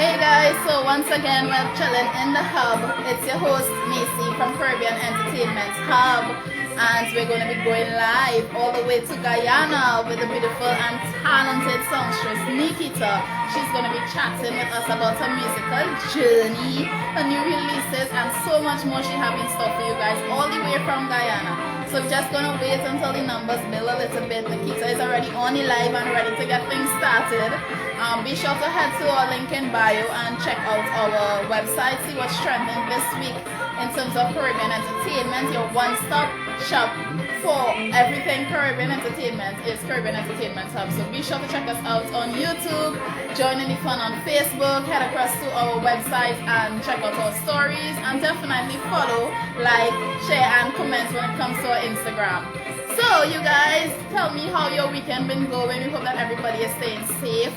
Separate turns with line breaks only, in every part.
Hey guys, so once again we're chilling in the hub. It's your host Neicy from Caribbean Entertainment Hub, and we're going to be going live all the way to Guyana with the beautiful and talented songstress Nekeita. She's going to be chatting with us about her musical journey, her new releases, and so much more she has in store for you guys all the way from Guyana. So we're just going to wait until the numbers build a little bit. Nekeita is already on the live and ready to get things started. Be sure to head to our link in bio and check out our website, see what's trending this week in terms of Caribbean entertainment. Your one-stop shop for everything Caribbean entertainment is Caribbean Entertainment Hub. So be sure to check us out on YouTube, join in the fun on Facebook, head across to our website and check out our stories, and definitely follow, like, share and comment when it comes to our Instagram. So you guys, tell me how your weekend been going. We hope that everybody is staying safe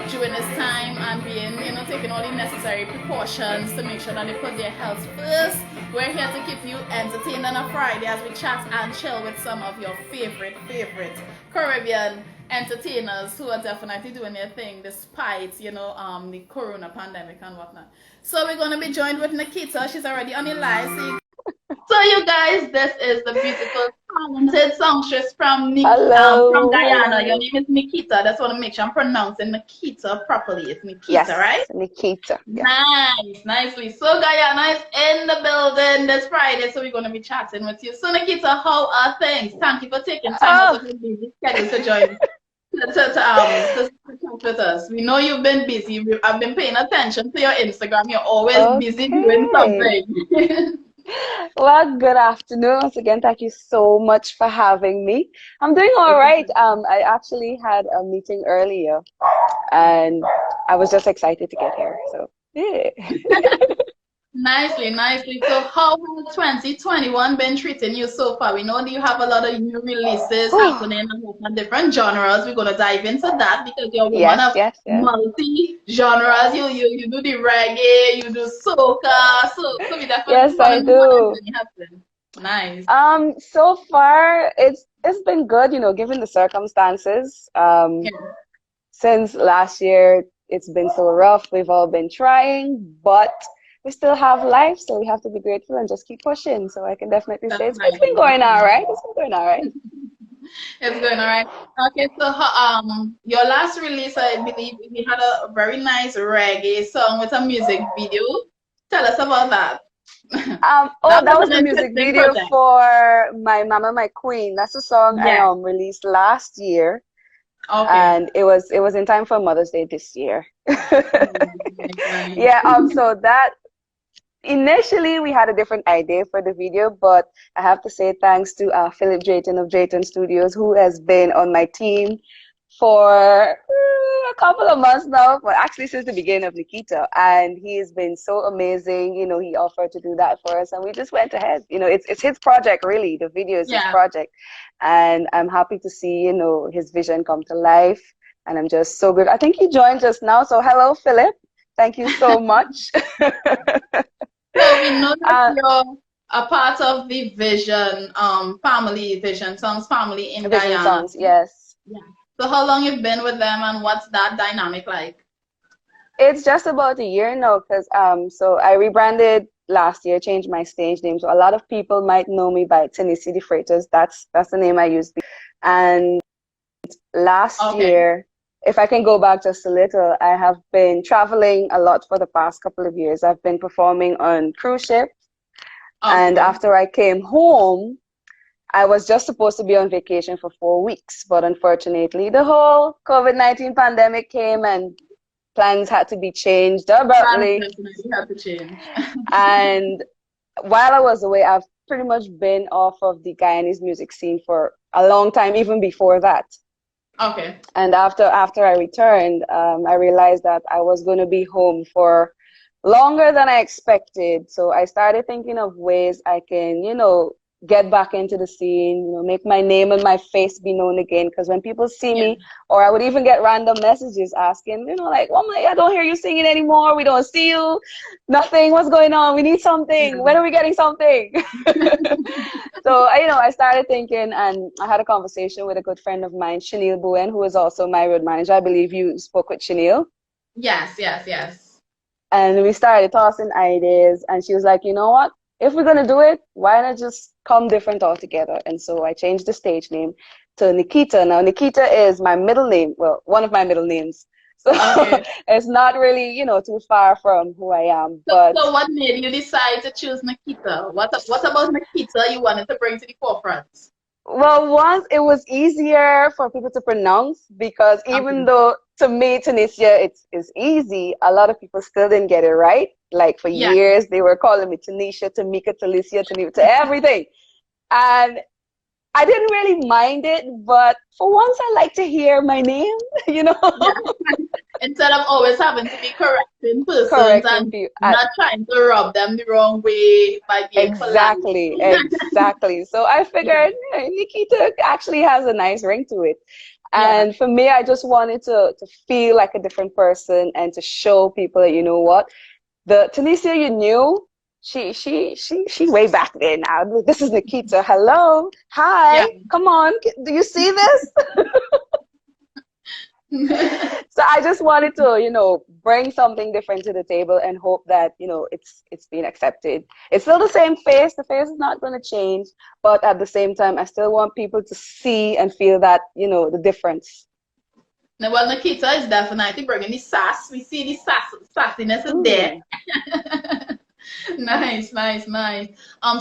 during this time and being, taking all the necessary precautions to make sure that they put their health first. We're here to keep you entertained on a Friday as we chat and chill with some of your favorite Caribbean entertainers who are definitely doing their thing despite, the corona pandemic and whatnot. So we're going to be joined with Nekeita. She's already on the live. So you guys, this is the beautiful, talented songstress from from Guyana. Your name is Nekeita. That's want to make sure I'm pronouncing Nekeita properly. It's Nekeita, yes, right?
Nekeita. Yeah.
Nice, nicely. So Guyana is in the building this Friday, so we're going to be chatting with you. So Nekeita, how are things? Thank you for taking time out of your busy schedule to join. To chat with us. We know you've been busy. I've been paying attention to your Instagram. You're always busy doing something.
Well, good afternoon. Once again, thank you so much for having me. I'm doing all right. I actually had a meeting earlier, and I was just excited to get here. So, yeah.
Nicely. So how has 2021 been treating you so far? We know that you have a lot of new releases happening in different genres. We're going to dive into that because you're a woman of multi-genres. You do the reggae, you do soca. So we definitely
yes, I do.
Nice.
So far it's been good, given the circumstances. Since last year, it's been so rough. We've all been trying, but we still have life, so we have to be grateful and just keep pushing. So I can definitely say it's been going all right. It's been going all right.
It's going all right. Okay, so your last release, I believe we had a very nice reggae song with a music video. Tell us about that.
That was the music video for My Mama, My Queen. That's a song I released last year. Okay. And it was in time for Mother's Day this year. Yeah, so that initially we had a different idea for the video, but I have to say thanks to Philip Drayton of Drayton Studios, who has been on my team for a couple of months now, but actually since the beginning of Nekeita, and he has been so amazing. He offered to do that for us, and we just went ahead. It's his project, really. The video is his project, and I'm happy to see his vision come to life, and I'm just so good. I think he joined just now, so hello, Philip. Thank you so much.
So we know that you're a part of the Vision Vision Songs family in Guyana.
Vision Songs, yes.
Yeah. So how long you've been with them, and what's that dynamic like?
It's just about a year now, because so I rebranded last year, changed my stage name. So a lot of people might know me by Tennessee the Freighters. That's the name I used. And last year, if I can go back just a little, I have been traveling a lot for the past couple of years. I've been performing on cruise ships. And after I came home, I was just supposed to be on vacation for 4 weeks. But unfortunately, the whole COVID-19 pandemic came and plans had to be changed abruptly.
Had to change.
And while I was away, I've pretty much been off of the Guyanese music scene for a long time, even before that.
Okay.
And after I returned, I realized that I was going to be home for longer than I expected. So I started thinking of ways I can, get back into the scene, make my name and my face be known again. Because when people see me, or I would even get random messages asking, like, oh my, I don't hear you singing anymore. We don't see you. Nothing. What's going on? We need something. When are we getting something? So, I started thinking, and I had a conversation with a good friend of mine, Chanel Bowen, who is also my road manager. I believe you spoke with Chanel.
Yes.
And we started tossing ideas, and she was like, you know what? If we're gonna do it, why not just come different altogether? And so I changed the stage name to Nekeita. Now, Nekeita is my middle name, well, one of my middle names. So
Okay.
it's not really, too far from who I am.
So,
But
so what made you decide to choose Nekeita? What about Nekeita you wanted to bring to the forefront?
well, once it was easier for people to pronounce because even
Okay.
though to me, Tunisia, it's easy, a lot of people still didn't get it right. Like for
Yeah.
years, they were calling me Tanisha, Tamika, Talicia, Tanika, to everything. And I didn't really mind it, but for once I like to hear my name, you know,
Yeah. Instead of always having to be correcting persons
correcting
and
people.
not trying to rub them the wrong way by being polite.
Exactly, exactly. So I
Yeah.
figured Nikita actually has a nice ring to it.
Yeah.
And for me, I just wanted to feel like a different person and to show people that, you know what, the Tunisia you knew, she way back there now. This is Nikita. Hello.
Yeah.
Hi. Come on. Do you see this? So I just wanted to, bring something different to the table and hope that, it's being accepted. It's still the same face. The face is not going to change, but at the same time, I still want people to see and feel that, the difference.
Now, well, Nikita is definitely bringing the sass. We see the sassiness is there.
Mm.
Nice, nice, nice.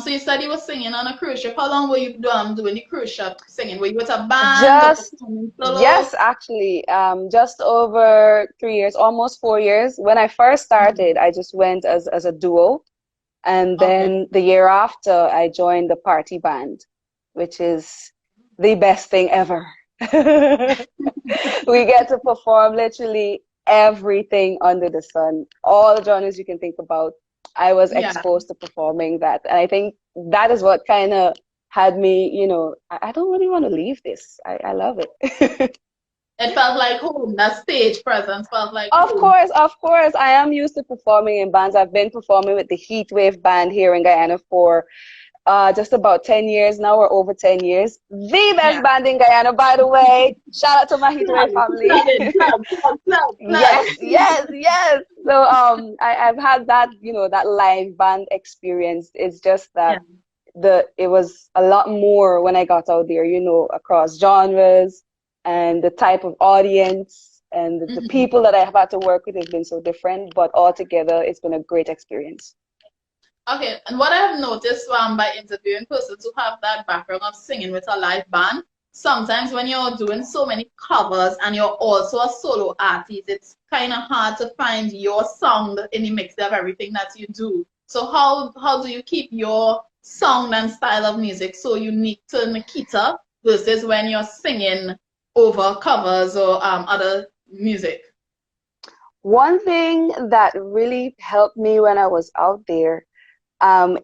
So you said you were singing on a cruise ship. How long were you doing the cruise ship singing? Were you with a band or
Just
performing
Yes,
solo?
actually, just over 3 years, almost 4 years. When I first
Mhm.
started, I just went as a duo. And
Okay.
then the year after, I joined the party band, which is the best thing ever. We get to perform literally everything under the sun, all the genres you can think about. I was
Yeah.
exposed to performing that. And I think that is what kind of had me, I don't really want to leave this. I love it.
It felt like home. That stage presence felt like
Of
home.
course, of course. I am used to performing in bands. I've been performing with the Heatwave band here in Guyana for just about 10 years now, or over 10 years. The best
Yeah.
band in Guyana, by the way. Shout out to my Heatwave
Plug,
family.
plug in, plug.
Yes, yes, yes. So I've had that, that live band experience. It's just
Yeah.
that it was a lot more when I got out there, across genres and the type of audience and the
Mhm.
people that I have had to work with has been so different, but altogether it's been a great experience.
Okay, and what I have noticed by interviewing persons who have that background of singing with a live band, sometimes when you're doing so many covers and you're also a solo artist, it's kind of hard to find your sound in the mix of everything that you do. So how do you keep your sound and style of music so unique to Nikita versus when you're singing over covers or other music?
One thing that really helped me when I was out there,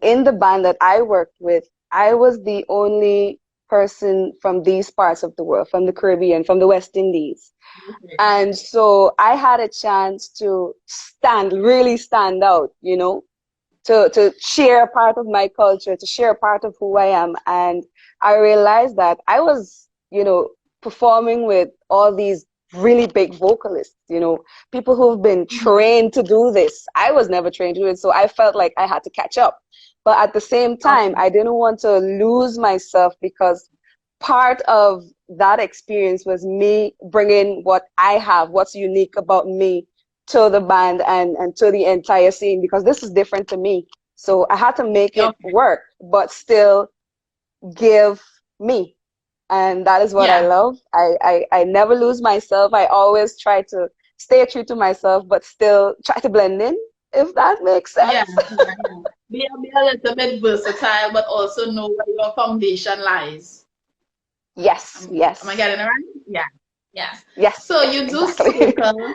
in the band that I worked with, I was the only person from these parts of the world, from the Caribbean, from the West Indies.
Okay.
And so I had a chance to really stand out, to share a part of my culture, to share a part of who I am. And I realized that I was, performing with all these really big vocalists, people who've been
Mhm.
trained to do this. I was never trained to do it, so I felt like I had to catch up. But at the same time,
Okay.
I didn't want to lose myself because part of that experience was me bringing what I have, what's unique about me to the band and to the entire scene because this is different to me. So I had to make it
Okay.
work, but still give me. And that is what I
Yeah.
love. I never lose myself. I always try to stay true to myself, but still try to blend in, if that makes
Yeah,
sense.
yeah, yeah. Be a little bit versatile, but also know where your foundation lies.
Yes,
Am I
yes,
getting it right? Yeah, yes.
yes,
So
yes,
you do
exactly.
soca.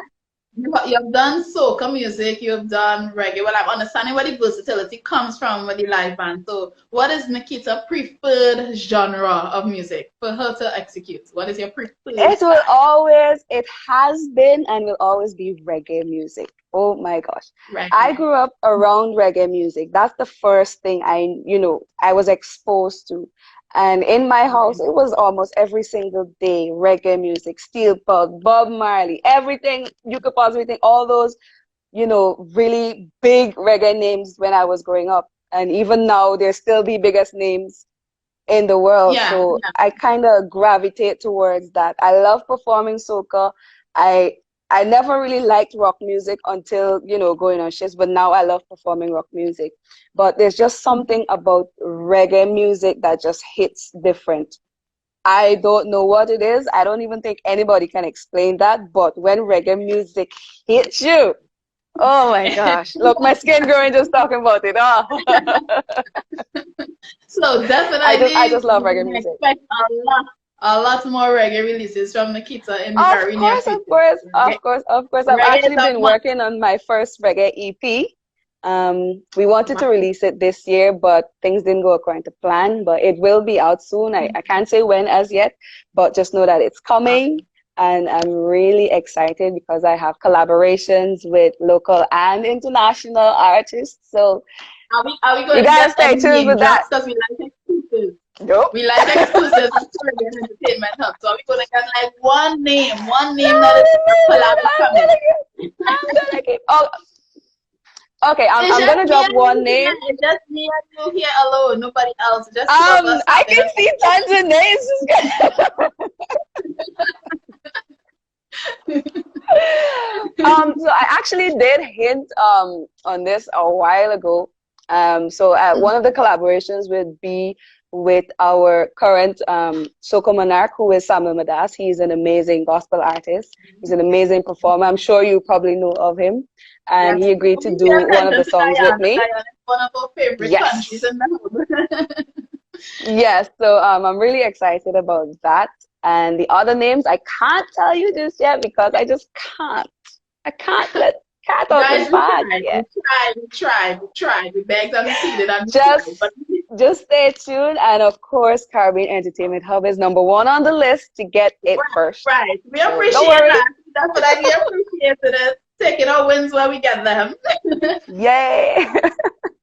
You've done soca music. You've done reggae. Well, I'm understanding where the versatility comes from with the live band. So, what is Nikita's preferred genre of music for her to execute? What is your preferred style?
It has been and will always be reggae music. Oh my gosh. I
Reggae.
grew up around reggae music. That's the first thing I was exposed to. And in my house,
Okay.
it was almost every single day reggae music, Steel Pug, Bob Marley, everything you could possibly think, all those. you know, really big reggae names when I was growing up. And even now, they're still the biggest names in the world.
Yeah,
So I kind of gravitate towards that. I love performing soca. I I never really liked rock music until, you know, going on shifts, but now I love performing rock music. But there's just something about reggae music that just hits different. I don't know what it is. I don't even think anybody can explain that. But when reggae music hits you, oh my gosh. Look, my skin growing just talking about it. Oh.
so
I
definitely
just love
we
reggae
can
music.
expect a lot more reggae releases from Nekeita in the
Of
very near
course, of
future.
course,
Reggae,
of course, of course. I've
reggae is
actually
a
been working on my first reggae EP. We wanted to
must.
release it this year, but things didn't go according to plan. But it will be out soon. I can't say when as yet, but just know that it's coming. And I'm really excited because I have collaborations with local and international artists. So
Are we
you
going to
guys
get
stay
any
tuned
name
with that.
drops? Because we like exclusives.
Nope.
We like exclusives at Caribbean Entertainment Hub. So are we going to get like one
No,
name that is
no,
a
no,
collab
no,
is
I'm
coming?
gonna get, I'm gonna keep. Oh, okay.
It's
I'm
just
gonna
me
drop
and
one
you here.
name.
It's just me and you here alone. Nobody else. Just two of us
I
having
can see tons of names. So I actually did hint on this a while ago. One of the collaborations would be with our current Soca Monarch, who is Samuel Madas. He's an amazing gospel artist. He's an amazing performer. I'm sure you probably know of him. And
Yes.
he agreed to
We
do
pay
one of
attention
the
to
songs with
Guyana.
me.
Guyana is one of our favorite countries
Yes.
in the hub.
Yes, so I'm really excited about that. And the other names, I can't tell you just yet because I just can't. I can't let cat out the
Guys, we
bag
tried. We
yet.
tried. We tried. We tried. We begged and we pleaded and we tried.
Just
But
just stay tuned. And of course, Caribbean Entertainment Hub is number one on the list to get it first.
right. We
So don't
appreciate
worry.
that. That's what I appreciate it. Taking our wins where we get them.
Yay.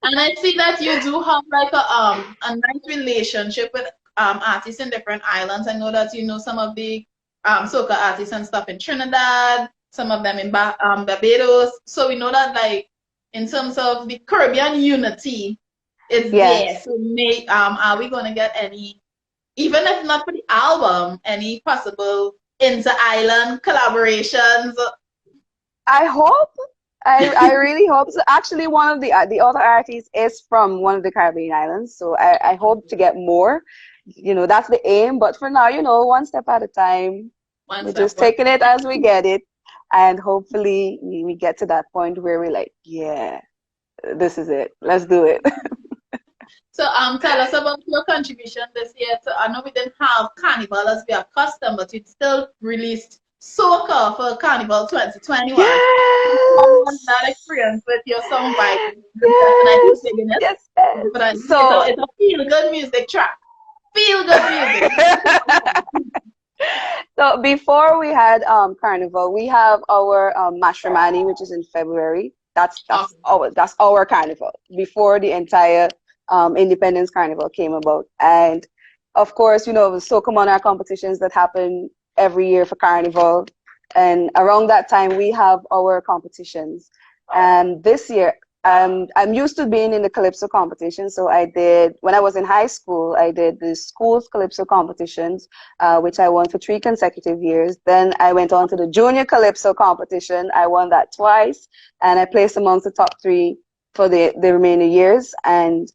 And I see that you do have like a nice relationship with artists in different islands. I know that you know some of the soca artists and stuff in Trinidad, some of them in Barbados. So we know that like in terms of the Caribbean unity is there.
Yes.
So are we gonna get any, even if not for the album, any possible inter-island collaborations?
I hope. I really hope so. Actually, one of the other artists is from one of the Caribbean islands, so I hope to get more. You know, that's the aim. But for now, you know, one step at a time.
One
We're
step.
just taking it as we get it, and hopefully we get to that point where we're like, yeah, this is it. Let's do it.
So tell us about your contribution this year. So I know we didn't have Carnival as we are accustomed, but you still released Soca for Carnival 2021. On
Yes.
that experience with your song vibe, definitely
Yes.
digging it.
Yes. Yes.
But
So.
it's a feel good music track. Feel good music.
So before we had Carnival, we have our Mashramani, which is in February. That's our Carnival before the entire Independence Carnival came about. And of course, you know, the Soca Monarch competitions that happen every year for Carnival. And around that time, we have our competitions. And this year, I'm used to being in the Calypso competition. So when I was in high school, I did the school's Calypso competitions, which I won for 3 consecutive years. Then I went on to the Junior Calypso competition. I won that twice, and I placed amongst the top 3 for the remaining years. And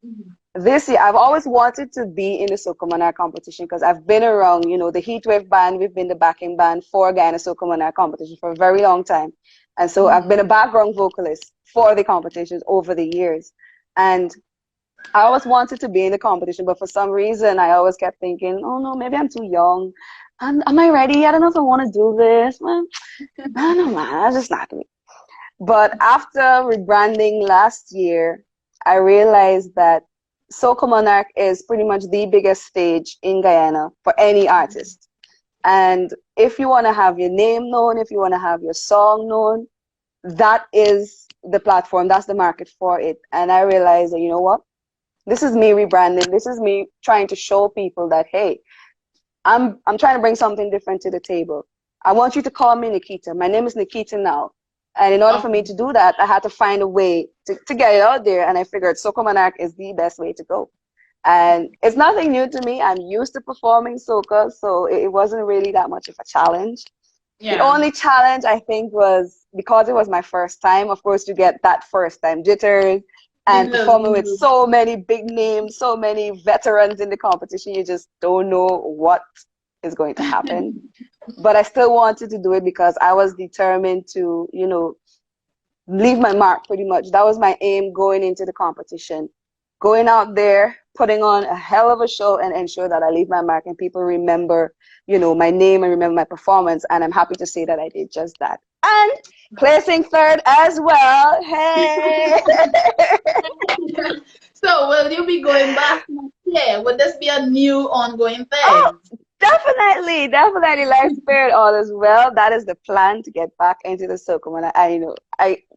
this year, I've always wanted to be in the Soca Monarch competition because I've been around, you know, the Heatwave band. We've been the backing band for Guyana Soca Monarch competition for a very long time. And so I've been a background vocalist for the competitions over the years. And I always wanted to be in the competition, but for some reason, I always kept thinking, oh no, maybe I'm too young. Am I ready? I don't know if I want to do this. Man, I don't know, man. That's just not me. But after rebranding last year, I realized that Soca Monarch is pretty much the biggest stage in Guyana for any artist. And if you want to have your name known, if you want to have your song known, that is the platform, that's the market for it. And I realized that, you know what? This is me rebranding. This is me trying to show people that, hey, I'm trying to bring something different to the table. I want you to call me Nekeita. My name is Nekeita now. And in order for me
Okay.
to do that, I had to find a way to get it out there. And I figured Soca Monarch is the best way to go. And it's nothing new to me. I'm used to performing soca, so it wasn't really that much of a challenge. The
Yeah.
only challenge I think was because it was my first time, of course, you get that first time jitters
The
and
nerves, the
performing with
nerves.
so many big names, so many veterans in the competition, you just don't know what is going to happen. But I still wanted to do it because I was determined to, leave my mark pretty much. That was my aim going into the competition. Going out there, putting on a hell of a show and ensure that I leave my mark and people remember, my name and remember my performance. And I'm happy to say that I did just that. And placing third as well. Hey!
So will you be going back next year? Would this be a new ongoing
Oh,
thing?
definitely, definitely. Life spirit all as well. That is the plan to get back into the circle. And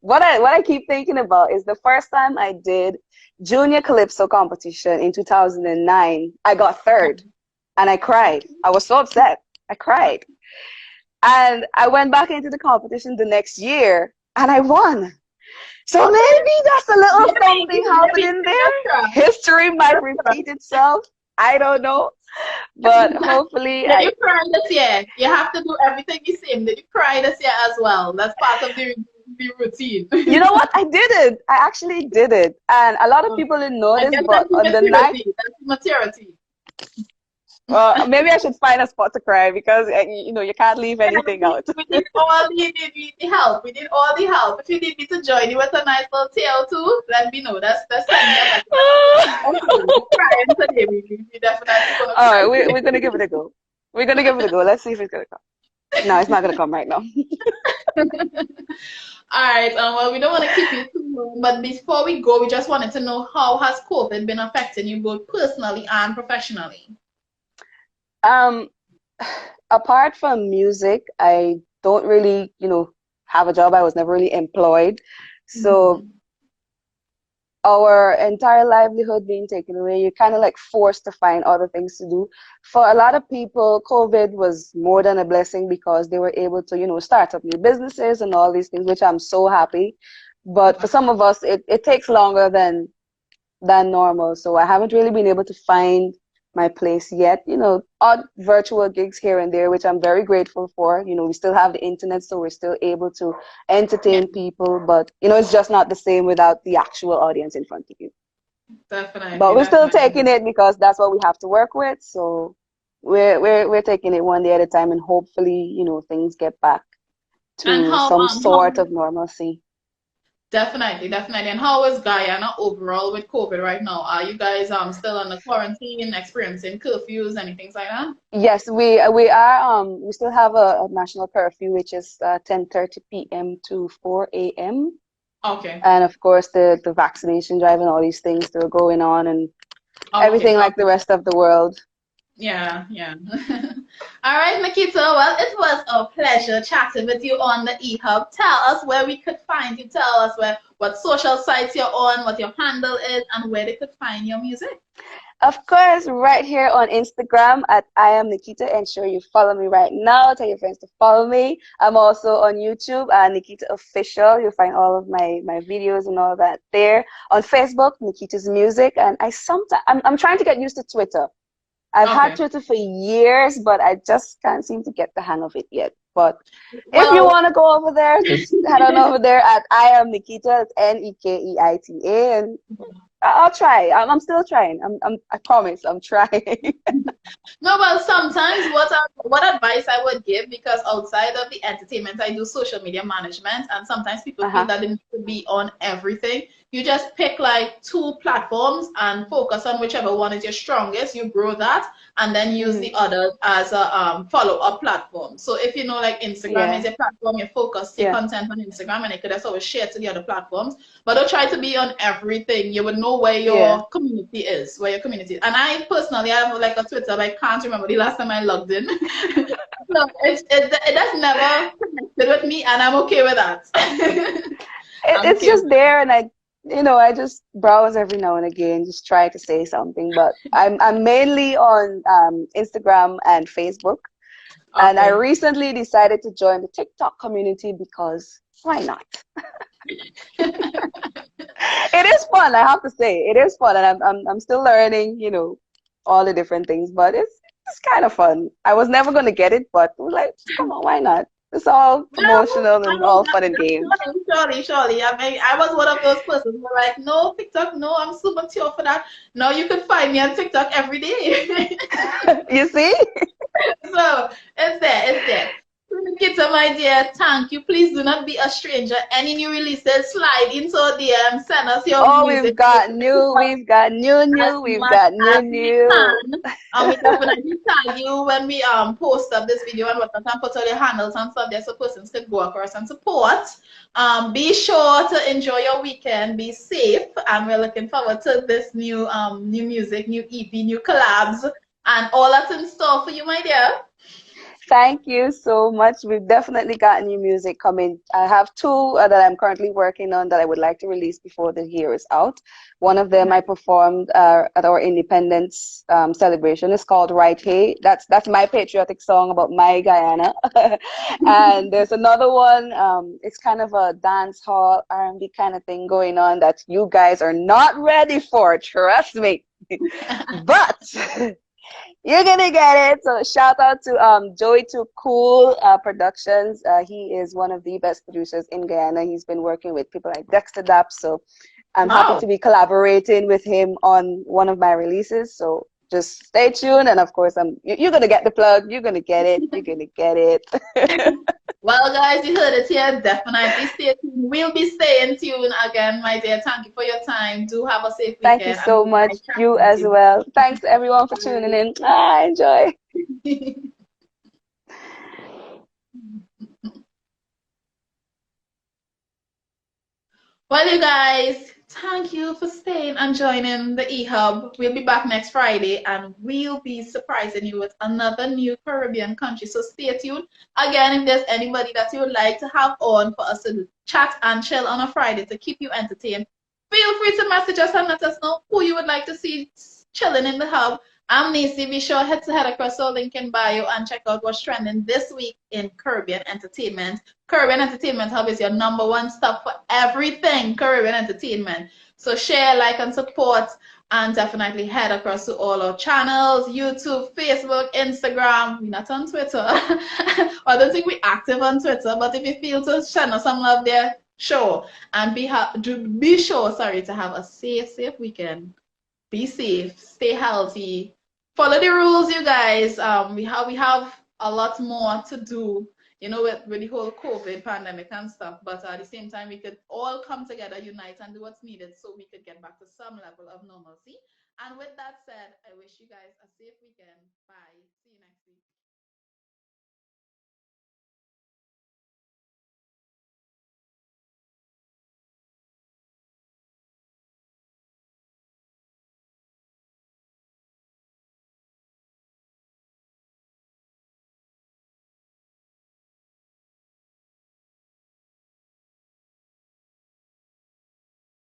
what I keep thinking about is the first time I did junior calypso competition in 2009. I got third, and I cried. I was so upset. I cried, and I went back into the competition the next year, and I won. So
Okay.
maybe that's a little something
Maybe
happening
fingers
there.
crossed.
History might
Fingers
repeat
crossed.
itself. I don't know, but hopefully
Did
I
you cry this year? You have to do everything the same. Did you cry this year as well? That's part of the routine.
You know what? I did it. I actually did it. And a lot of
Okay.
people didn't
I
notice,
guess
but
that's the
on the night,
maturity. That's the maturity.
maybe I should find a spot to cry because, you can't leave
Yeah,
anything out.
we need all the help. We need all the help. If you need me to join you with a nice little tale too, let me know. That's send me a message. Okay, we're crying today. We definitely gonna
All right,
cry
we're
today.
going to give it a go. We're going to give it a go. Let's see if it's going to come. No, it's not going to come right now.
All right. Well, we don't want to keep you too long, but before we go, we just wanted to know how has COVID been affecting you both personally and professionally?
Um, Apart from music, I don't really, have a job. I was never really employed. So
Mhm.
our entire livelihood being taken away, you're kind of like forced to find other things to do. For a lot of people, COVID was more than a blessing because they were able to, start up new businesses and all these things, which I'm so happy. But for some of us, it takes longer than normal. So I haven't really been able to find my place yet. Odd virtual gigs here and there, which I'm very grateful for. We still have the internet, so we're still able to
Yeah,
entertain people, but it's just not the same without the actual audience in front of you. But
definitely,
we're still
definitely.
taking it because that's what we have to work with. So we're taking it one day at a time, and hopefully, things get back
And
to some sort of normalcy.
definitely, definitely. And how is Guyana overall with COVID right now? Are you guys still under quarantine, experiencing curfews, anything like that?
Yes, we still have a national curfew, which is 10:30 p.m. to 4 a.m.
Okay.
And of course the vaccination drive and all these things still going on and
Okay.
everything like the rest of the world.
Yeah, yeah. All right, Nekeita. Well, it was a pleasure chatting with you on the eHub. Tell us where we could find you. Tell us what social sites you're on, what your handle is, and where they could find your music.
Of course, right here on Instagram at I am Nekeita. Ensure you follow me right now. Tell your friends to follow me. I'm also on YouTube, Nekeita Official. You'll find all of my videos and all that there. On Facebook, Nekeita's Music. And I'm trying to get used to Twitter. I've had
Okay.
Twitter for years, but I just can't seem to get the hang of it yet. But if you
Well,
want to go over there, just head on over there at I am Nekeita. It's Nekeita, and I'll try. I'm still trying. I promise. I'm trying.
no, but sometimes what advice I would give, because outside of the entertainment, I do social media management, and sometimes people feel
Uh-huh.
that they need to be on everything. You just pick like two platforms and focus on whichever one is your strongest. You grow that, and then use
Mm,
the other as a follow-up platform. So if you know like Instagram is
yeah.
your platform, you focus your
Yeah.
content on Instagram, and you could just always share to the other platforms. But don't try to be on everything. You would know where
Yeah.
your community is, where your community is. And I personally have like a Twitter, but I can't remember the last time I logged in. So it has never connected with me, and I'm okay with that. I'm
It's
okay with
just there, and I just browse every now and again, just try to say something. But I'm mainly on Instagram and Facebook.
it.
And I
Okay.
recently decided to join the TikTok community because why not? It is fun, I have to say. It is fun, and I'm still learning, all the different things, but it's kind of fun. I was never gonna get it, but we're like, come on, why not? It's all
No,
promotional
I
and
know
all
that,
fun and games.
surely. I mean, I was one of those persons who were like, no, TikTok, no, I'm so mature for that. Now you can find me on TikTok every day.
You see?
So it's there. Nikita, my dear, thank you. Please do not be a stranger. Any new releases, slide into our DM, send us your
Oh,
music as
we've
much
got
as we
new.
can. And we definitely tag you when we post up this video and whatnot and put all your handles and stuff there so persons can go across and support. Be sure to enjoy your weekend, be safe, and we're looking forward to this new music, new EP, new collabs, and all that's in store for you, my dear.
Thank you so much. We've definitely got new music coming. I have two that I'm currently working on that I would like to release before the year is out. One of them I performed at our independence celebration. It's called Right Hey. That's my patriotic song about my Guyana. And there's another one. It's kind of a dance hall R&B kind of thing going on that you guys are not ready for. Trust me. But you're gonna get it. So shout out to Joey Too Cool Productions. He is one of the best producers in Guyana. He's been working with people like Dexter Dapp. So I'm happy
Wow.
to be collaborating with him on one of my releases. So just stay tuned. And of course, you're gonna get the plug. You're gonna get it. You're gonna get it.
Well, guys, you heard it here. Definitely stay tuned. We'll be staying tuned again, my dear. Thank you for your time. Do have a safe
Thank you
weekend and
so
it was
much.
nice
You
chatting with
as well. Thanks everyone for tuning in. Enjoy.
you. Well, you guys, thank you for staying and joining the eHub. We'll be back next Friday and we'll be surprising you with another new Caribbean country. So stay tuned. Again, if there's anybody that you would like to have on for us to chat and chill on a Friday to keep you entertained, feel free to message us and let us know who you would like to see chilling in the hub. I'm Neicy. Be sure head across our link in bio and check out what's trending this week in Caribbean entertainment. Caribbean Entertainment Hub is your number one stop for everything Caribbean entertainment. So share, like, and support, and definitely head across to all our channels, YouTube, Facebook, Instagram. We're not on Twitter. I don't think we're active on Twitter, but if you feel to send us some love there, sure. And be sure, to have a safe weekend. Be safe, stay healthy, follow the rules, you guys. We have a lot more to do, with the whole COVID pandemic and stuff. But at the same time, we could all come together, unite, and do what's needed so we could get back to some level of normalcy. And with that said, I wish you guys a safe weekend. Bye. See you next week.